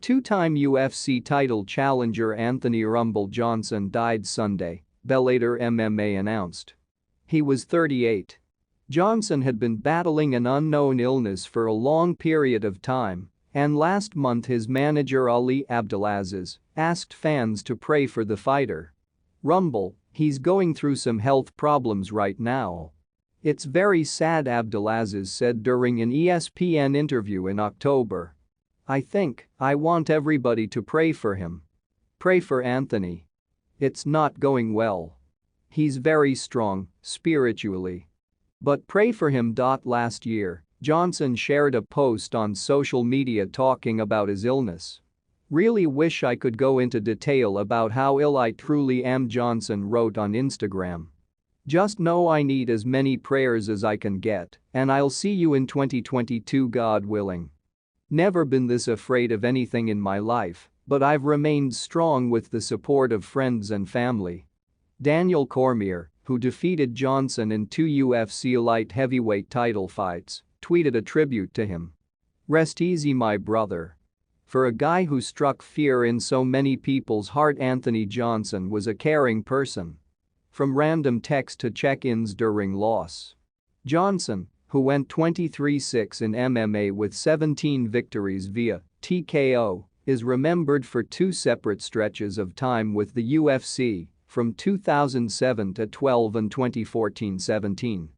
Two-time UFC title challenger Anthony "Rumble" Johnson died Sunday, Bellator MMA announced. He was 38. Johnson had been battling an unknown illness for a long period of time, and last month his manager Ali Abdelaziz asked fans to pray for the fighter. "Rumble, he's going through some health problems right now. It's very sad," Abdelaziz said during an ESPN interview in October. I want everybody to pray for him. Pray for Anthony. It's not going well. He's very strong, spiritually. But pray for him." Last year, Johnson shared a post on social media talking about his illness. "Really wish I could go into detail about how ill I truly am," Johnson wrote on Instagram. "Just know I need as many prayers as I can get, and I'll see you in 2022, God willing. Never been this afraid of anything in my life, but I've remained strong with the support of friends and family." Daniel Cormier, who defeated Johnson in 2 UFC light heavyweight title fights, tweeted a tribute to him. "Rest easy, my brother." For a guy who struck fear in so many people's heart, Anthony Johnson was a caring person. From random text to check-ins during loss. Johnson, who went 23-6 in MMA with 17 victories via TKO, is remembered for two separate stretches of time with the UFC, from 2007 to 12 and 2014-17.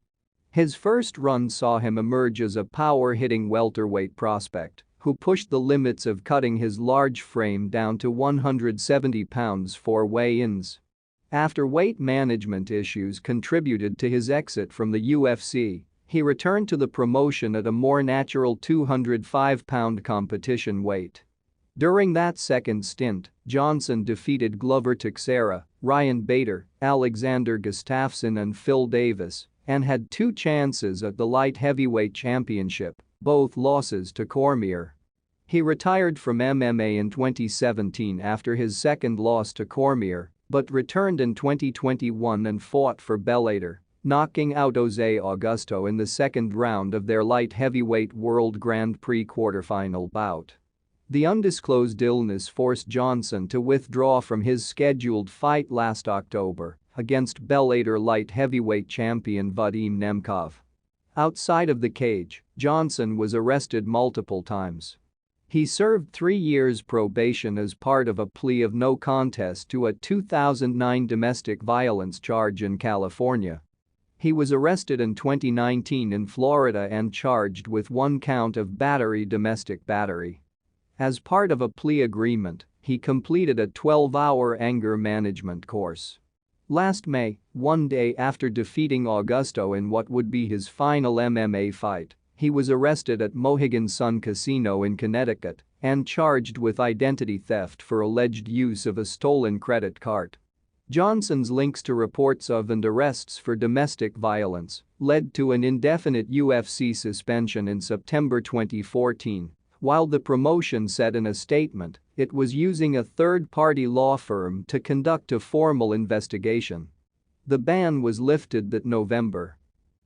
His first run saw him emerge as a power-hitting welterweight prospect who pushed the limits of cutting his large frame down to 170 pounds for weigh-ins. After weight management issues contributed to his exit from the UFC, he returned to the promotion at a more natural 205-pound competition weight. During that second stint, Johnson defeated Glover Teixeira, Ryan Bader, Alexander Gustafsson and Phil Davis, and had two chances at the light heavyweight championship, both losses to Cormier. He retired from MMA in 2017 after his second loss to Cormier, but returned in 2021 and fought for Bellator, knocking out Jose Augusto in the second round of their light heavyweight World Grand Prix quarterfinal bout. The undisclosed illness forced Johnson to withdraw from his scheduled fight last October against Bellator light heavyweight champion Vadim Nemkov. Outside of the cage, Johnson was arrested multiple times. He served 3 years probation as part of a plea of no contest to a 2009 domestic violence charge in California. He was arrested in 2019 in Florida and charged with 1 count of domestic battery. As part of a plea agreement, he completed a 12-hour anger management course. Last May, 1 day after defeating Augusto in what would be his final MMA fight, he was arrested at Mohegan Sun Casino in Connecticut and charged with identity theft for alleged use of a stolen credit card. Johnson's links to reports of and arrests for domestic violence led to an indefinite UFC suspension in September 2014, while the promotion said in a statement it was using a third-party law firm to conduct a formal investigation. The ban was lifted that November.